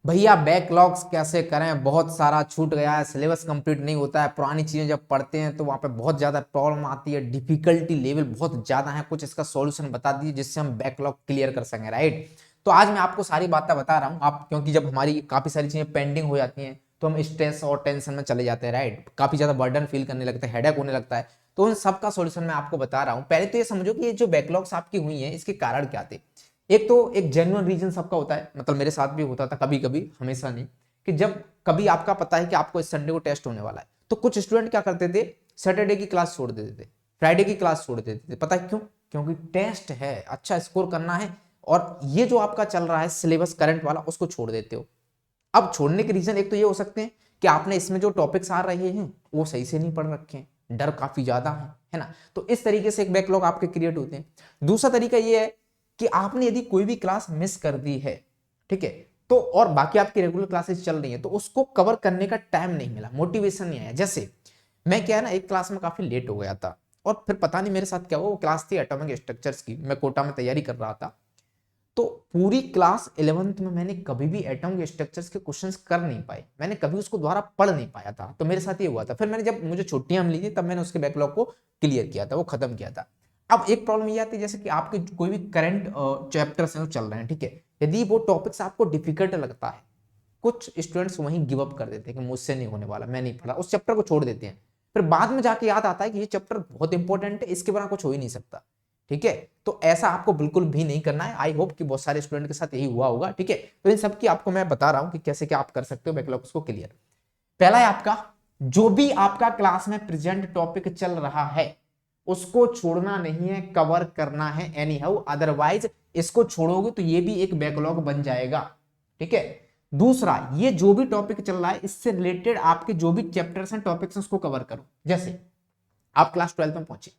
भैया बैकलॉग्स कैसे करें, बहुत सारा छूट गया है, सिलेबस कंप्लीट नहीं होता है, पुरानी चीजें जब पढ़ते हैं तो वहां पे बहुत ज्यादा प्रॉब्लम आती है, डिफिकल्टी लेवल बहुत ज्यादा है। कुछ इसका सॉल्यूशन बता दीजिए जिससे हम बैकलॉग क्लियर कर सकें, राइट। तो आज मैं आपको सारी बातें बता रहा हूँ आप, क्योंकि जब हमारी काफी सारी चीजें पेंडिंग हो जाती हैं तो हम स्ट्रेस और टेंशन में चले जाते हैं, राइट। काफी ज्यादा बर्डन फील करने लगता है, हेडेक होने लगता है। तो उन सब का सॉल्यूशन मैं आपको बता रहा हूँ। पहले तो ये समझो कि ये जो बैकलॉग्स आपकी हुई है इसके कारण क्या थे। एक तो एक जेन्युइन रीजन सबका होता है, मतलब मेरे साथ भी होता था कभी कभी, हमेशा नहीं, कि जब कभी आपका पता है कि आपको इस संडे को टेस्ट होने वाला है तो कुछ स्टूडेंट क्या करते थे, सैटरडे की क्लास छोड़ देते थे, फ्राइडे की क्लास छोड़ देते थे। पता है क्यों? क्योंकि टेस्ट है, अच्छा स्कोर करना है, और ये जो आपका चल रहा है सिलेबस करंट वाला उसको छोड़ देते हो। अब छोड़ने के रीजन एक तो ये हो सकते हैं कि आपने इसमें जो टॉपिक्स आ रहे हैं वो सही से नहीं पढ़ रखे हैं, डर काफी ज्यादा है ना। तो इस तरीके से एक बैकलॉग आपके क्रिएट होते हैं। दूसरा तरीका ये है कि आपने यदि कोई भी क्लास मिस कर दी है, ठीक है, तो और बाकी आपकी रेगुलर क्लासेस चल रही हैं तो उसको कवर करने का टाइम नहीं मिला, मोटिवेशन नहीं आया। जैसे मैं क्या है ना, एक क्लास में काफी लेट हो गया था, और फिर पता नहीं मेरे साथ क्या हुआ, वो क्लास थी एटॉमिक स्ट्रक्चर्स की, मैं कोटा में तैयारी कर रहा था। तो पूरी क्लास 11th में मैंने कभी भी एटॉमिक स्ट्रक्चर्स के क्वेश्चंस कर नहीं पाए, मैंने कभी उसको दोबारा पढ़ नहीं पाया था। तो मेरे साथ ये हुआ था, फिर मैंने जब मुझे छुट्टियां मिली थी तब मैंने उसके बैकलॉग को क्लियर किया था, वो खत्म किया था। अब एक प्रॉब्लम ये आती है जैसे कि आपके कोई भी करंट चैप्टर्स हैं वो चल रहे हैं, ठीक है, यदि वो टॉपिक्स आपको डिफिकल्ट लगता है, कुछ स्टूडेंट्स वहीं गिव अप कर देते हैं कि मुझसे नहीं होने वाला, मैं नहीं पढ़ा, उस चैप्टर को छोड़ देते हैं। फिर बाद में जाके याद आता है कि ये चैप्टर बहुत इंपॉर्टेंट है, इसके बिना कुछ हो ही नहीं सकता, ठीक है। तो ऐसा आपको बिल्कुल भी नहीं करना है। आई होप कि बहुत सारे स्टूडेंट के साथ यही हुआ होगा, ठीक है। तो इन सब की आपको मैं बता रहा हूं कि कैसे क्या आप कर सकते हो बैकलॉग्स को क्लियर। पहला है आपका, जो भी आपका क्लास में प्रेजेंट टॉपिक चल रहा है उसको छोड़ना नहीं है, कवर करना है एनी हाउ, अदरवाइज इसको छोड़ोगे तो ये भी एक बैकलॉग बन जाएगा, ठीक है। दूसरा, ये जो भी टॉपिक चल रहा है इससे रिलेटेड आपके जो भी चैप्टर्स हैं टॉपिक्स उसको कवर करो। जैसे आप क्लास 12 में पहुंचे,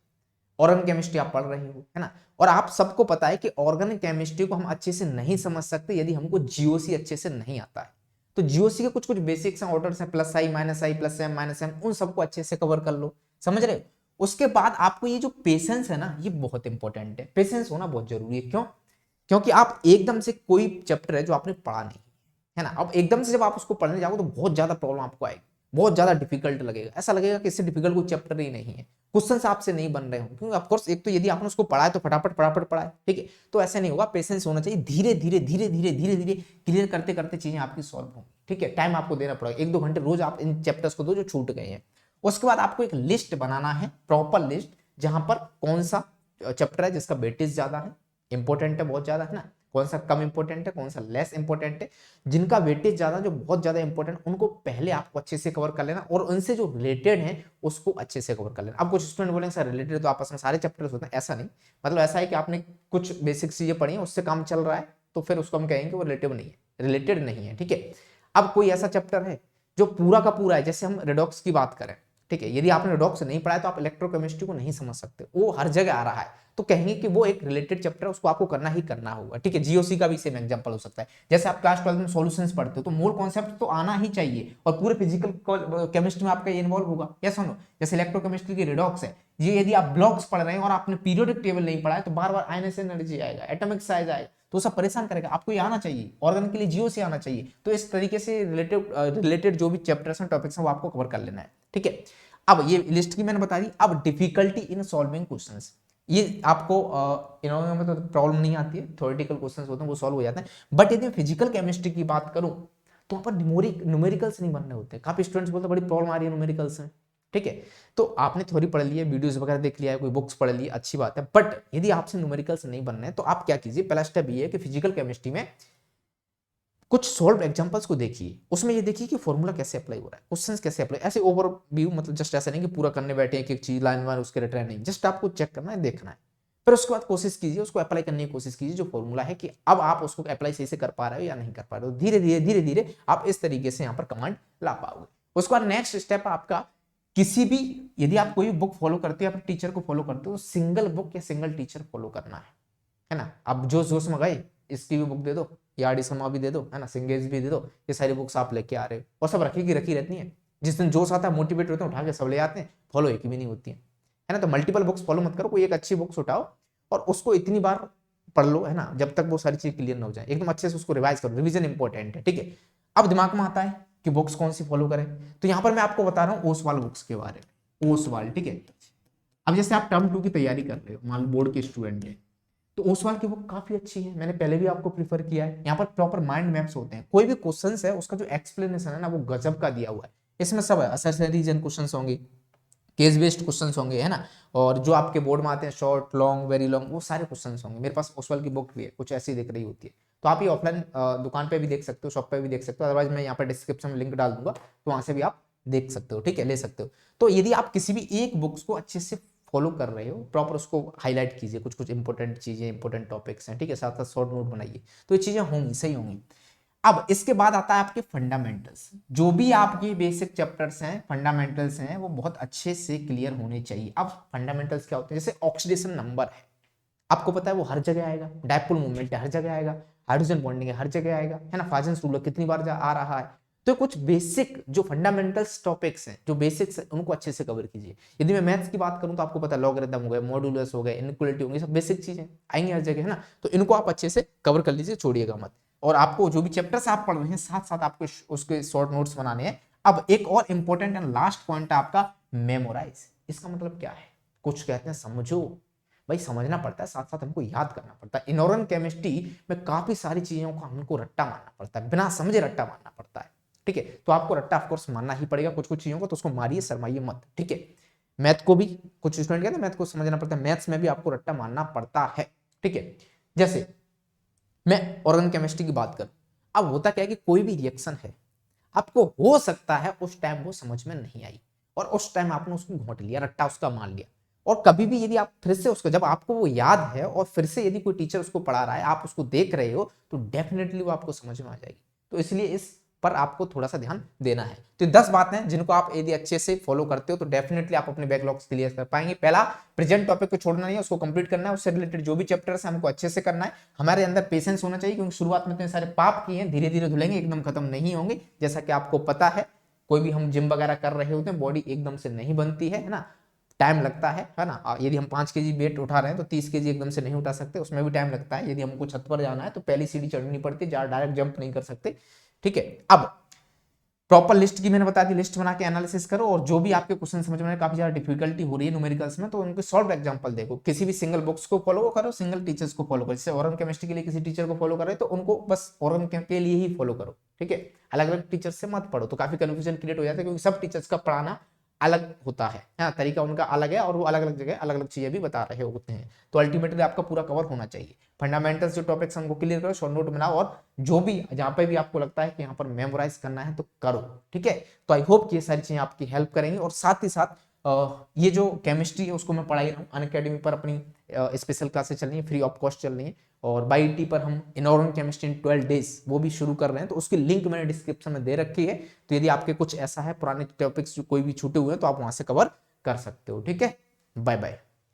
ऑर्गेनिक केमिस्ट्री आप पढ़ रहे हो, है ना, और आप सबको पता है कि ऑर्गेनिक केमिस्ट्री को हम अच्छे से नहीं समझ सकते यदि हमको जीओसी अच्छे से नहीं आता है। तो जीओसी के कुछ कुछ बेसिक्स हैं, ऑर्डर्स हैं, प्लस आई प्लस एम माइनस एम, उन सबको अच्छे से कवर कर लो, समझ रहे हो। उसके बाद आपको ये जो पेशेंस है ना, ये बहुत इंपॉर्टेंट है, पेशेंस होना बहुत जरूरी है। क्यों? क्योंकि आप एकदम से कोई चैप्टर है जो आपने पढ़ा नहीं है ना, अब एकदम से जब आप उसको पढ़ने जाओगे तो बहुत ज्यादा प्रॉब्लम आपको आएगी, बहुत ज्यादा डिफिकल्ट लगेगा, ऐसा लगेगा कि इससे डिफिकल्ट कोई चैप्टर ही नहीं है, क्वेश्चंस आपसे नहीं बन रहे हो, क्योंकि ऑफ कोर्स एक तो यदि आपने उसको पढ़ा है तो फटाफट फटाफट पढ़ा है, ठीक है। तो ऐसे नहीं होगा, पेशेंस होना चाहिए, धीरे धीरे धीरे धीरे धीरे धीरे क्लियर करते करते चीजें आपकी सॉल्व होंगी, ठीक है। टाइम आपको देना पड़ेगा, 1-2 घंटे रोज आप इन चैप्टर्स को दो जो छूट गए हैं। उसके बाद आपको एक लिस्ट बनाना है, प्रॉपर लिस्ट, जहां पर कौन सा चैप्टर है जिसका वेटेज ज्यादा है, इंपॉर्टेंट है बहुत ज्यादा, है ना, कौन सा कम इंपॉर्टेंट है, कौन सा लेस इंपॉर्टेंट है। जिनका वेटेज ज्यादा, जो बहुत ज्यादा इंपॉर्टेंट, उनको पहले आपको अच्छे से कवर कर लेना, और उनसे जो रिलेटेड है उसको अच्छे से कवर कर लेना। अब कुछ स्टूडेंट बोलेंगे सर रिलेटेड तो आपस में सारे चैप्टर्स होते हैं, ऐसा नहीं, मतलब ऐसा है कि आपने कुछ बेसिक चीजें पढ़ी हैं उससे काम चल रहा है तो फिर उसको हम कहेंगे वो रिलेटिव नहीं है, रिलेटेड नहीं है, ठीक है। अब कोई ऐसा चैप्टर है जो पूरा का पूरा है, जैसे हम रेडॉक्स की बात करें, ठीक है, यदि आपने रेडॉक्स नहीं पढ़ा है तो आप इलेक्ट्रोकेमिस्ट्री को नहीं समझ सकते, वो हर जगह आ रहा है, तो कहेंगे कि वो एक रिलेटेड चैप्टर है, उसको आपको करना ही करना होगा, ठीक है। जीओसी का भी सेम एग्जांपल हो सकता है, जैसे आप क्लास 12 में सॉल्यूशंस पढ़ते हो तो मूल कॉन्सेप्ट तो आना ही चाहिए, और पूरे फिजिकल केमिस्ट्री में आपका ये इन्वॉल्व होगा, या सुनो, जैसे इलेक्ट्रोकेमिस्ट्री की रिडॉक्स है, ये यदि आप ब्लॉक्स पढ़ रहे हैं और आपने पीरियोडिक टेबल नहीं पढ़ा है तो बार बार आयनिक एनर्जी आएगा, एटॉमिक साइज आएगा, तो सब परेशान करेगा, आपको ये आना चाहिए, ऑर्गन के लिए जीओ से आना चाहिए। तो इस तरीके से रिलेटेड जो भी चैप्टर्स हैं टॉपिक्स हैं वो आपको कवर कर लेना है, ठीक है। अब ये लिस्ट की मैंने बता दी। अब डिफिकल्टी इन सॉल्विंग क्वेश्चंस, ये आपको इनोवेशन में तो प्रॉब्लम नहीं आती है, थ्योरेटिकल क्वेश्चंस होते हैं वो सॉल्व हो जाते हैं, बट यदि फिजिकल केमिस्ट्री की बात करूं तो वहां पर न्यूमेरिकल्स नहीं बनने होते, काफी स्टूडेंट्स बोलते बड़ी प्रॉब्लम आ रही है न्यूमेरिकल्स में, ठीक है। तो आपने थ्योरी पढ़ ली है, वीडियोस वगैरह देख लिया है, कोई बुक्स पढ़ ली, अच्छी बात है, बट यदि आपसे न्यूमेरिकल्स नहीं बनने हैं तो आप क्या कीजिए, पहला स्टेप ये है कि फिजिकल केमिस्ट्री में कुछ सॉल्व एग्जांपल्स को देखिए, उसमें ये देखिए कि फॉर्मूला कैसे अप्लाई हो रहा है, क्वेश्चंस कैसे अप्लाई, ऐसे ओवरव्यू, मतलब जस्ट ऐसा नहीं कि पूरा करने बैठे एक एक चीज लाइन वाइन उसके रिटर्न नहीं, जस्ट आपको चेक करना है, देखना है, फिर उसके बाद कोशिश कीजिए उसको अप्लाई करने की कोशिश कीजिए जो फॉर्मूला है, कि अब आप उसको अप्लाई सही से कर पा रहे हो या नहीं कर पा रहे हो, धीरे धीरे आप इस तरीके से यहाँ पर कमांड ला पाओगे। उसके बाद नेक्स्ट स्टेप आपका, किसी भी, यदि आप कोई बुक फॉलो करते हो या टीचर को फॉलो करते हो, सिंगल बुक या सिंगल टीचर फॉलो करना है ना। अब जोश जोश में गए, इसकी भी बुक दे दो, या आर डी शर्मा भी दे दो, है ना, सिंगेज भी दे दो, ये सारी बुक्स आप लेके आ रहे हो, और सब रखी की रखी रहती हैं, जिस दिन जोश आता है मोटिवेट होते हैं उठा के सब ले आते हैं, फॉलो एक भी नहीं होती है ना। तो मल्टीपल बुक्स फॉलो मत करो, कोई एक अच्छी बुक्स उठाओ और उसको इतनी बार पढ़ लो, है ना, जब तक वो सारी चीज क्लियर ना हो जाए, एकदम अच्छे से उसको रिवाइज करो, रिवीजन इंपॉर्टेंट है, ठीक है। अब दिमाग में आता है कि बुक्स कौन सी फॉलो करें, तो यहां पर मैं आपको बता रहा हूं ओसवाल बुक्स के बारे में। ओसवाल, ठीक है। अब जैसे आप टर्म 2 की तैयारी कर रहे हो, मान लो बोर्ड के स्टूडेंट हैं, तो ओसवाल की बुक काफी अच्छी है, मैंने पहले भी आपको प्रीफर किया है। यहाँ पर प्रॉपर माइंड मैप्स होते हैं, कोई भी क्वेश्चन है उसका जो एक्सप्लेनेशन है ना वो गजब का दिया हुआ है। इसमें सब है, असरसरी रीजन क्वेश्चन होंगे, केस बेस्ड क्वेश्चन होंगे, है ना, और जो आपके बोर्ड में आते हैं शॉर्ट लॉन्ग वेरी लॉन्ग, वो सारे क्वेश्चन होंगे। मेरे पास ओसवाल की बुक भी है, कुछ ऐसी दिख रही होती है, तो आप ये ऑफलाइन दुकान पे भी देख सकते हो, शॉप पे भी देख सकते हो, अदरवाइज मैं यहाँ पर डिस्क्रिप्शन में लिंक डाल दूंगा, तो वहां से भी आप देख सकते हो, ठीक है, ले सकते हो। तो यदि आप किसी भी एक बुक्स को अच्छे से फॉलो कर रहे हो, प्रॉपर उसको हाईलाइट कीजिए, कुछ कुछ इंपॉर्टेंट चीजें, इंपॉर्टेंट टॉपिक्स हैं, ठीक है, साथ साथ शॉर्ट नोट बनाइए, तो ये चीजें होंगी, सही होंगी। अब इसके बाद आता है आपके फंडामेंटल्स, जो भी आपके बेसिक चैप्टर्स हैं, फंडामेंटल्स हैं, वो बहुत अच्छे से क्लियर होने चाहिए। अब फंडामेंटल्स क्या होते हैं, जैसे ऑक्सीडेशन नंबर है, आपको पता है वो हर जगह आएगा, डायपोल मूवमेंट है हर जगह आएगा, हाइड्रोजन बॉन्डिंग है हर जगह आएगा, है ना, फाजन्स रूल कितनी बार आ रहा है। तो कुछ बेसिक जो फंडामेंटल्स टॉपिक्स हैं, जो बेसिक्स हैं, उनको अच्छे से कवर कीजिए। यदि मैं मैथ्स की बात करूं तो आपको पता है लॉगरिथम हो गए, मॉड्यूलस हो गए, इनइक्वालिटी होंगी, सब बेसिक चीजें आएंगी हर जगह, है ना, तो इनको आप अच्छे से कवर कर लीजिए, छोड़िएगा मत। और आपको जो भी चैप्टर्स आप पढ़ रहे हैं साथ साथ आपको उसके शॉर्ट नोट्स बनाने हैं। अब एक और इंपॉर्टेंट एंड लास्ट पॉइंट है आपका मेमोराइज। इसका मतलब क्या है, कुछ कहते हैं समझो, भाई समझना पड़ता है, साथ साथ हमको याद करना पड़ता है। इनऑर्गेनिक केमिस्ट्री में काफी सारी चीजों को हमको रट्टा मारना पड़ता है, बिना समझे रट्टा मारना पड़ता है, ठीक है। तो आपको रट्टा ऑफकोर्स मानना ही पड़ेगा कुछ कुछ चीजों को, तो उसको मारिए शर्माइए मत, ठीक है। मैथ को भी कुछ स्टूडेंट कहते हैं मैथ को समझना पड़ता है, मैथ्स में भी आपको रट्टा मारना पड़ता है, ठीक है। जैसे मैं ऑर्गेनिक केमिस्ट्री की बात करूं, अब होता क्या है कि कोई भी रिएक्शन है, आपको हो सकता है उस टाइम वो समझ में नहीं आई, और उस टाइम आपने उसको घोट लिया, रट्टा उसका मान लिया। और कभी भी यदि आप फिर से उसको, जब आपको वो याद है और फिर से यदि कोई टीचर उसको पढ़ा रहा है, आप उसको देख रहे हो, तो डेफिनेटली वो आपको समझ में आ जाएगी। तो इसलिए इस पर आपको थोड़ा सा ध्यान देना है। तो 10 बातें जिनको आप यदि अच्छे से फॉलो करते हो तो डेफिनेटली आप अपने बैकलॉग्स क्लियर कर पाएंगे। पहला, प्रेजेंट टॉपिक को छोड़ना नहीं है, उसको कंप्लीट करना है, उससे रिलेटेड जो भी चैप्टर्स है हमको अच्छे से करना है। हमारे अंदर पेशेंस होना चाहिए, क्योंकि शुरुआत में इतने सारे पाप किए हैं, धीरे धीरे धुलेंगे, एकदम खत्म नहीं होंगे। जैसा कि आपको पता है, कोई भी हम जिम वगैरह कर रहे होते हैं, बॉडी एकदम से नहीं बनती है ना, टाइम लगता है ना। यदि हम 5 kg वेट उठा रहे हैं तो 30 kg एकदम से नहीं उठा सकते, उसमें भी टाइम लगता है। यदि हमको छत पर जाना है तो पहली सीढ़ी चढ़नी पड़ती है, डायरेक्ट जंप नहीं कर सकते, ठीक है। अब प्रॉपर लिस्ट की मैंने बता दी, लिस्ट बना के एनालिसिस करो, और जो भी आपके क्वेश्चन समझ में काफी ज्यादा डिफिकल्टी हो रही है न्यूमेरिकल्स में, तो उनके सॉल्व एग्जांपल देखो, किसी भी सिंगल बुक्स को फॉलो करो, सिंगल टीचर्स को फॉलो करो। जैसे ऑर्गेनिक केमिस्ट्री के लिए किसी टीचर को फॉलो करे तो उनको बस ऑर्गेनिक के लिए ही फॉलो करो, ठीक है। अलग अलग टीचर्स से मत पढ़ो, तो काफी कंफ्यूजन क्रिएट हो जाता है, क्योंकि सब टीचर्स का पढ़ाना अलग होता है, हाँ, तरीका उनका अलग है, और वो अलग अलग जगह अलग अलग चीजें भी बता रहे होते हैं। तो अल्टीमेटली आपका पूरा कवर होना चाहिए। फंडामेंटल्स जो टॉपिक्स हमको क्लियर करो, शॉर्ट नोट बनाओ, और जो भी जहां पे भी आपको लगता है कि यहाँ पर मेमोराइज करना है तो करो, ठीक है। तो आई होप कि ये सारी चीजें आपकी हेल्प करेंगी। और साथ ही साथ ये जो केमिस्ट्री है उसको मैं पढ़ाई रहा हूँ, अनअकैडमी पर अपनी स्पेशल क्लासेस चल रही है, फ्री ऑफ कॉस्ट चल रही है, और बाईटी पर हम इनऑर्गेनिक केमिस्ट्री इन 12 डेज वो भी शुरू कर रहे हैं, तो उसकी लिंक मैंने डिस्क्रिप्शन में दे रखी है। तो यदि आपके कुछ ऐसा है पुराने टॉपिक्स जो कोई भी छूटे हुए हैं तो आप वहां से कवर कर सकते हो, ठीक है। Bye bye.